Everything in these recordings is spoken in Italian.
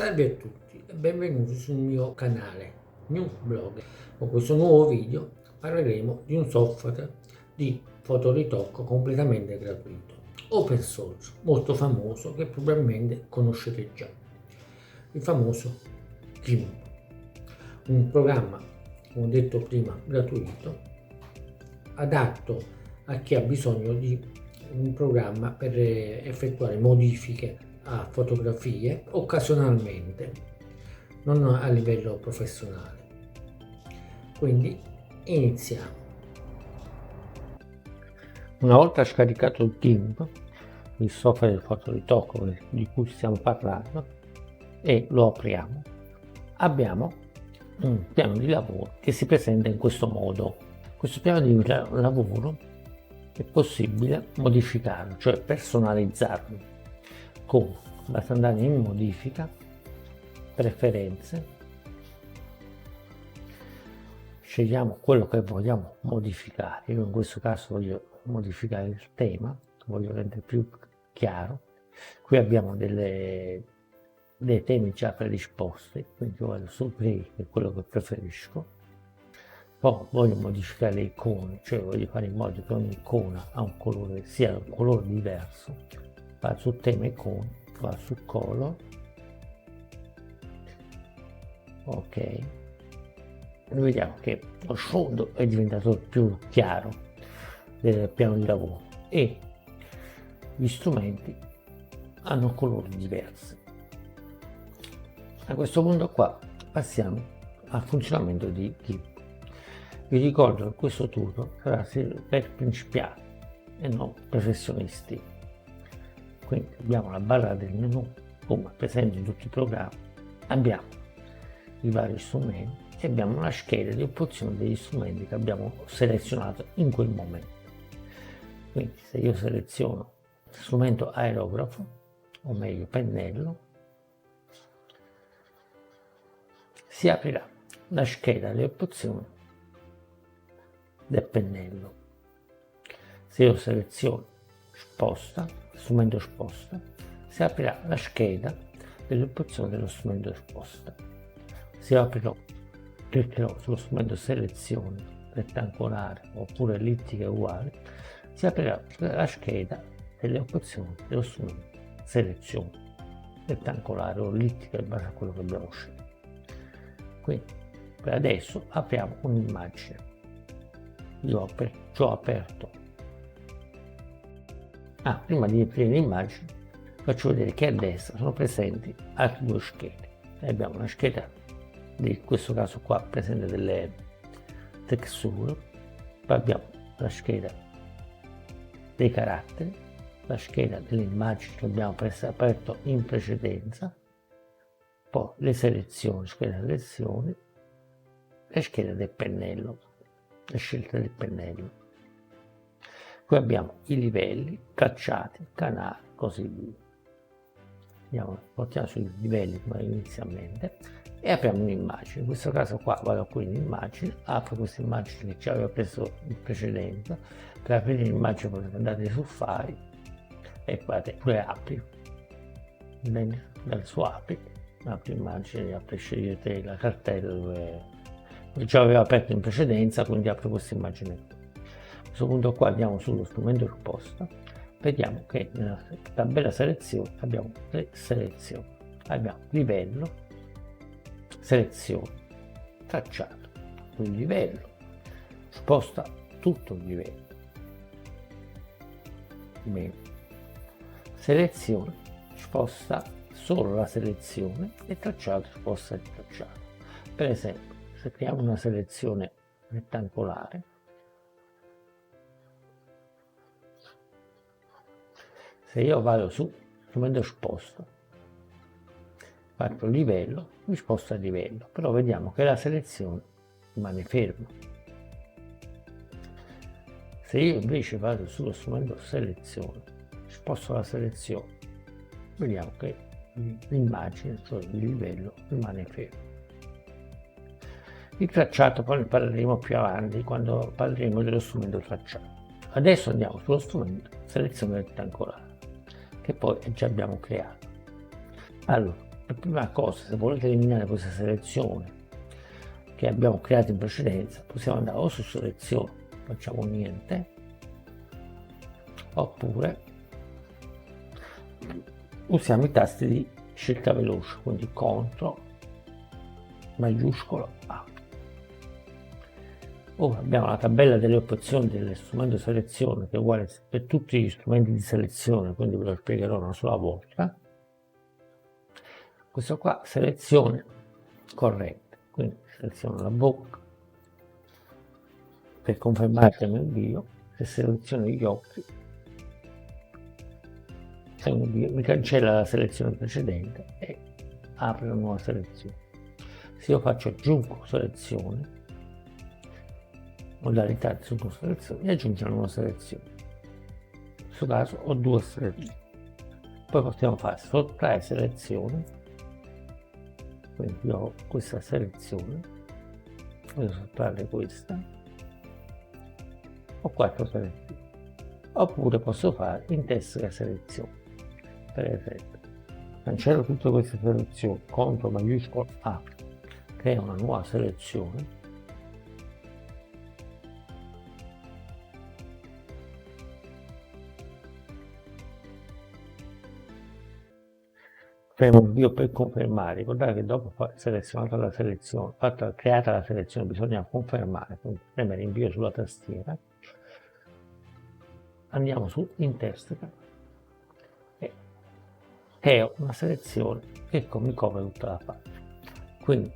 Salve a tutti e benvenuti sul mio canale New Blog. Con questo nuovo video parleremo di un software di fotoritocco completamente gratuito, open source, molto famoso, che probabilmente conoscete già, il famoso GIMP, un programma, come ho detto prima, gratuito, adatto a chi ha bisogno di un programma per effettuare modifiche a fotografie occasionalmente, non a livello professionale. Quindi iniziamo. Una volta scaricato il GIMP, il software del fotoritocco di cui stiamo parlando, e lo apriamo, abbiamo un piano di lavoro che si presenta in questo modo. Questo piano di lavoro è possibile modificarlo, cioè personalizzarlo, con basta andare in modifica, preferenze, scegliamo quello che vogliamo modificare. Io in questo caso voglio modificare il tema, voglio rendere più chiaro. Qui abbiamo dei temi già predisposti, quindi io vado su play, che è quello che preferisco. Poi voglio modificare le icone, cioè voglio fare in modo che ogni icona ha un colore, sia un colore diverso. Vado su tema icone, vado su color, ok, e vediamo che lo sfondo è diventato più chiaro del piano di lavoro e gli strumenti hanno colori diversi. A questo punto qua passiamo al funzionamento di GIMP. Vi ricordo che questo tutorial sarà per principianti e non professionisti. Quindi abbiamo la barra del menu, come presente in tutti i programmi, abbiamo i vari strumenti e abbiamo una scheda di opzioni degli strumenti che abbiamo selezionato in quel momento. Quindi se io seleziono strumento aerografo, o meglio pennello, si aprirà la scheda delle opzioni del pennello. Se io seleziono sposta, strumento sposta, si aprirà la scheda delle opzioni dello strumento sposta. Se io cliccherò sullo strumento selezione rettangolare oppure ellittica uguale, si aprirà la scheda delle opzioni dello strumento selezione rettangolare o ellittica in base a quello che abbiamo scelto. Quindi per adesso apriamo un'immagine. Io ho aperto. Prima di aprire l'immagine faccio vedere che a destra sono presenti altre due schede. Abbiamo una scheda, in questo caso qua presente delle texture, poi abbiamo la scheda dei caratteri, la scheda delle immagini che abbiamo aperto in precedenza, poi le selezioni, scheda selezioni, e scheda del pennello, le scelte del pennello. Qui abbiamo i livelli, tracciati, canali, così via. Portiamo sui livelli come inizialmente e apriamo un'immagine. In questo caso qua vado qui in immagine, apro questa immagine che ci aveva preso in precedenza. Per aprire l'immagine potete andare su file e guardate, pure apri. Dal suo apri immagine, scegliete la cartella dove già aveva aperto in precedenza, quindi apro questa immagine. A questo punto qua andiamo sullo strumento risposta, vediamo che nella tabella selezione abbiamo tre selezioni, abbiamo livello, selezione, tracciato, il livello, sposta tutto il livello, selezione, sposta solo la selezione e tracciato sposta il tracciato. Per esempio, se creiamo una selezione rettangolare, se io vado su strumento sposta, faccio livello, mi sposta il livello, però vediamo che la selezione rimane ferma. Se io invece vado sullo strumento selezione, sposto la selezione, vediamo che l'immagine, cioè il livello, rimane fermo. Il tracciato poi ne parleremo più avanti quando parleremo dello strumento tracciato. Adesso andiamo sullo strumento selezione rettangolare, che poi già abbiamo creato. Allora, La prima cosa, se volete eliminare questa selezione che abbiamo creato in precedenza, possiamo andare o su selezione, facciamo niente, oppure usiamo i tasti di scelta veloce, quindi CTRL maiuscolo A. Ora abbiamo la tabella delle opzioni dello strumento selezione che è uguale per tutti gli strumenti di selezione, quindi ve lo spiegherò una sola volta. Questo qua selezione corrente, quindi seleziono la bocca per confermare che mi invio, se seleziono gli occhi mi cancella la selezione precedente e apre una nuova selezione. Se io faccio aggiungo selezione, modalità aggiungo selezione, e aggiunge una nuova selezione. In questo caso ho due selezioni. Poi possiamo fare sottrae selezione, quindi io ho questa selezione, voglio sottrarre questa, ho 4 selezioni. Oppure posso fare intersega selezione. Per esempio, cancello tutte queste selezioni, CTRL maiuscolo A, crea una nuova selezione, premo invio per confermare. Ricordate che dopo selezionata la selezione, creata la selezione, bisogna confermare, quindi premere invio sulla tastiera, andiamo su intersega e creo una selezione che mi copre tutta la parte. Quindi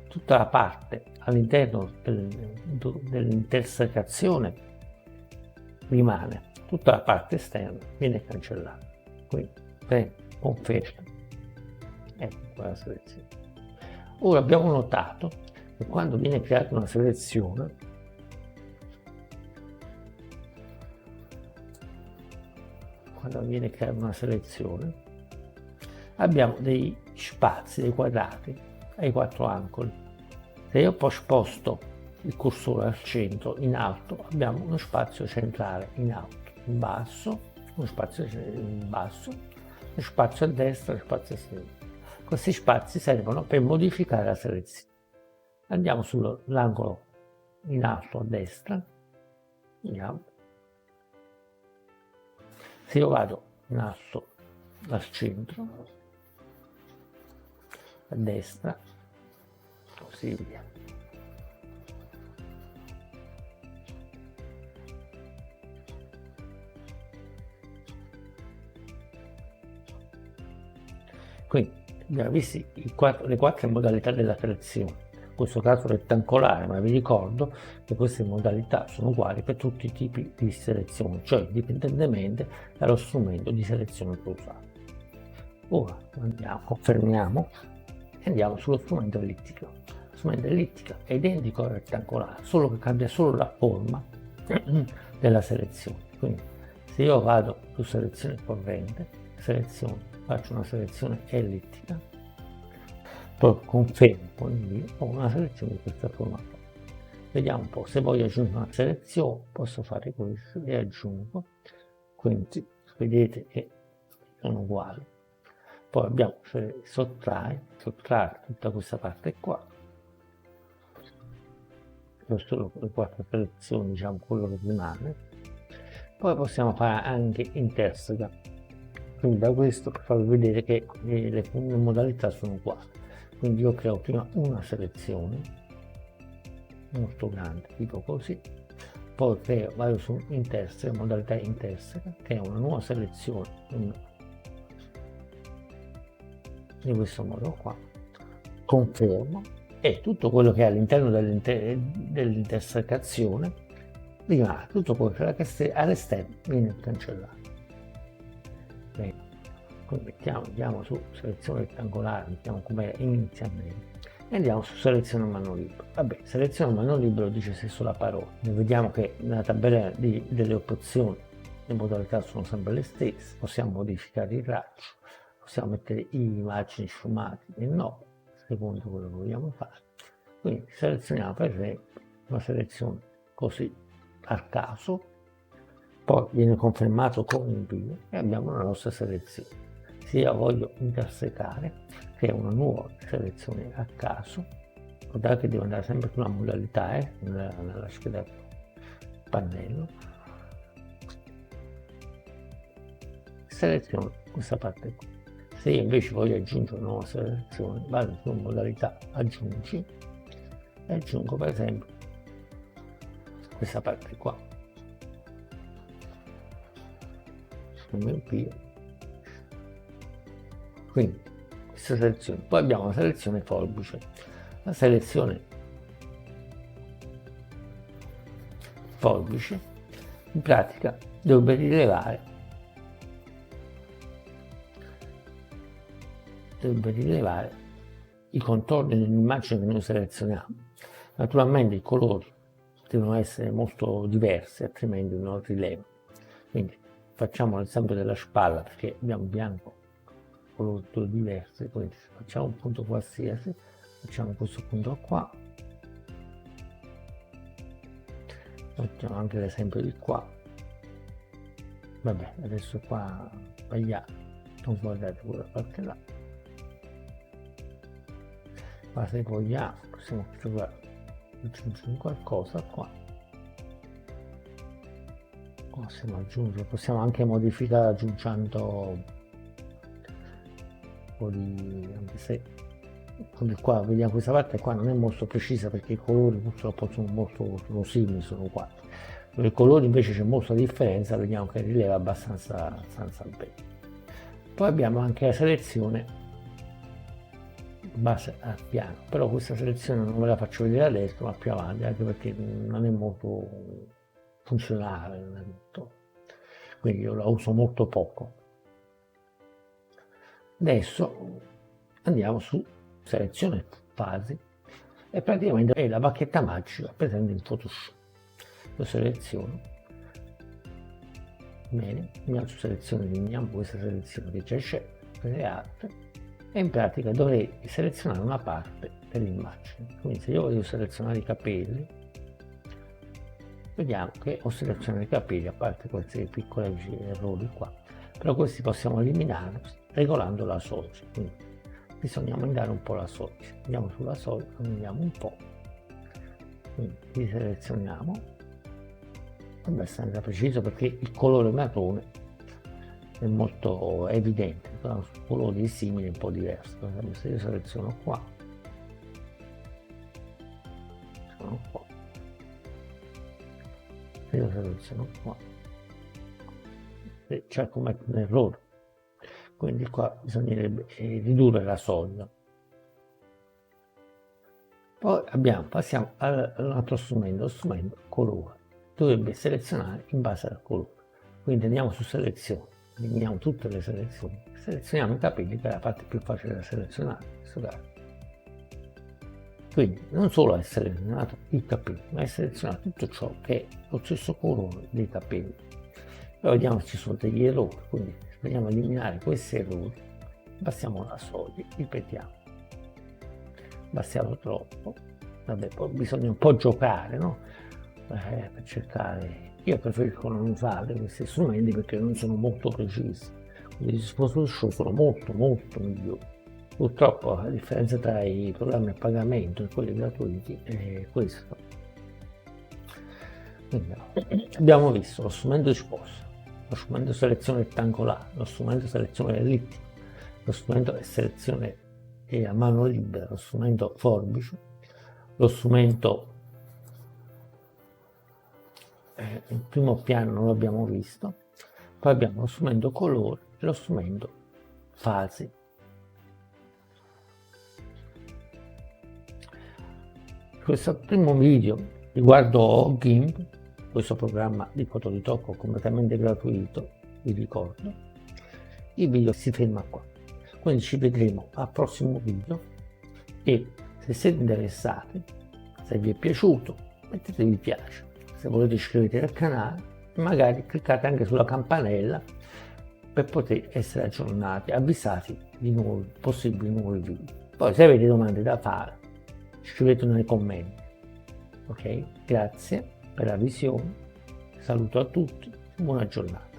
tutta la parte all'interno dell'intersecazione rimane, tutta la parte esterna viene cancellata. Quindi premo conferma, ecco qua la selezione. Ora abbiamo notato che quando viene creata una selezione, abbiamo dei spazi, dei quadrati ai 4 angoli. Se io poi sposto il cursore al centro in alto, abbiamo uno spazio centrale in alto, in basso, uno spazio in basso, uno spazio a destra e uno spazio a sinistra. Questi spazi servono per modificare la selezione. Andiamo sull'angolo in alto a destra, andiamo. Se io vado in alto al centro, a destra, così via. Quindi abbiamo visto le 4 modalità della selezione. In questo caso rettangolare, ma vi ricordo che queste modalità sono uguali per tutti i tipi di selezione, cioè indipendentemente dallo strumento di selezione che usate. Ora confermiamo e andiamo sullo strumento ellittico. Lo strumento ellittico è identico al rettangolare, solo che cambia solo la forma della selezione. Quindi se io vado su selezione corrente, faccio una selezione ellittica, poi confermo con invio, ho una selezione di questa forma qua. Vediamo un po', se voglio aggiungere una selezione posso fare questo e aggiungo, quindi vedete che sono uguali. Poi abbiamo sottrarre tutta questa parte qua, solo le 4 selezioni, diciamo quello che rimane. Poi possiamo fare anche intersega, quindi da questo per farvi vedere che le modalità sono uguali. Quindi io creo prima una selezione molto grande, tipo così, poi vado su intersega, modalità intersega, creo una nuova selezione di questo modo qua, confermo e tutto quello che è all'interno dell'intersecazione rimane, tutto quello che è all'esterno viene cancellato. Bene. Quindi andiamo su selezione rettangolare, mettiamo come inizialmente e andiamo su selezione a mano libero. Vabbè, selezione a mano libero dice stesso la parola. Noi vediamo che nella tabella delle opzioni le modalità sono sempre le stesse, possiamo modificare il raggio, possiamo mettere immagini sfumate e no, secondo quello che vogliamo fare. Quindi selezioniamo per esempio una selezione così a caso, poi viene confermato con invio e abbiamo la nostra selezione. se io voglio intersecare, creo una nuova selezione a caso, guardate che devo andare sempre sulla modalità, nella scheda pannello, seleziono questa parte qui. Se io invece voglio aggiungere una nuova selezione, vado su modalità aggiungi e aggiungo per esempio questa parte qua, come invio. Quindi questa selezione, poi abbiamo la selezione forbice. La selezione forbice in pratica dovrebbe rilevare i contorni dell'immagine che noi selezioniamo. Naturalmente i colori devono essere molto diversi, altrimenti non rileva. Quindi facciamo l'esempio della spalla, perché abbiamo bianco, colori diversi, quindi facciamo un punto qualsiasi, facciamo questo punto qua, facciamo anche l'esempio di qua. Vabbè, adesso qua sbagliato, non guardate quella parte là. Ma se vogliamo possiamo aggiungere qualcosa qua, possiamo aggiungere, possiamo anche modificare aggiungendo un po' di, anche se qua vediamo questa parte qua non è molto precisa perché i colori purtroppo sono simili, sono uguali. Per i colori invece c'è molta differenza, vediamo che rileva abbastanza bene. Poi abbiamo anche la selezione in base al piano, però questa selezione non ve la faccio vedere adesso, ma più avanti, anche perché non è molto funzionale, non è molto, quindi io la uso molto poco. Adesso andiamo su selezione fasi e praticamente è la bacchetta magica presente in Photoshop. Lo seleziono, bene, andiamo su selezione, eliminiamo questa selezione che già c'è, le altre, e in pratica dovrei selezionare una parte dell'immagine. Quindi se io voglio selezionare i capelli, vediamo che ho selezionato i capelli, a parte questi piccoli errori qua, però questi possiamo eliminare regolando la soglia. Quindi bisogna aumentare un po' la soglia, andiamo sulla soglia, andiamo un po', quindi li selezioniamo abbastanza preciso perché il colore marrone è molto evidente, però su colori simili un po' diversi. Per esempio se io seleziono qua, se io seleziono qua, c'è come un errore, quindi qua bisognerebbe ridurre la soglia. Poi passiamo all'altro strumento, lo strumento colore, dovrebbe selezionare in base al colore. Quindi andiamo su selezione, eliminiamo tutte le selezioni, selezioniamo i capelli che è la parte più facile da selezionare in questo caso. Quindi non solo è selezionato i capelli, ma è selezionato tutto ciò che è lo stesso colore dei capelli. Poi vediamo se ci sono degli errori, quindi vogliamo eliminare questi errori, passiamo la soglia, ripetiamo, bassiamo troppo, vabbè, poi bisogna un po' giocare, no? Per cercare. Io preferisco non usare questi strumenti perché non sono molto precisi, quindi gli Photoshop sono molto migliori. Purtroppo la differenza tra i programmi a pagamento e quelli gratuiti è questo. Quindi, abbiamo visto lo strumento di sposta, lo strumento di selezione rettangolare, lo strumento di selezione ellittica, lo strumento di selezione a mano libera, lo strumento forbice, lo strumento il primo piano non l'abbiamo visto, poi abbiamo lo strumento colore e lo strumento fasi. Questo primo video riguardo GIMP, questo programma di fotoritocco completamente gratuito, vi ricordo, il video si ferma qua, quindi ci vedremo al prossimo video e se siete interessati, se vi è piaciuto, mettete mi piace. Se volete iscrivetevi al canale, magari cliccate anche sulla campanella per poter essere aggiornati, avvisati di possibili nuovi video. Poi se avete domande da fare, scrivetelo nei commenti. Ok? Grazie per la visione, saluto a tutti, buona giornata.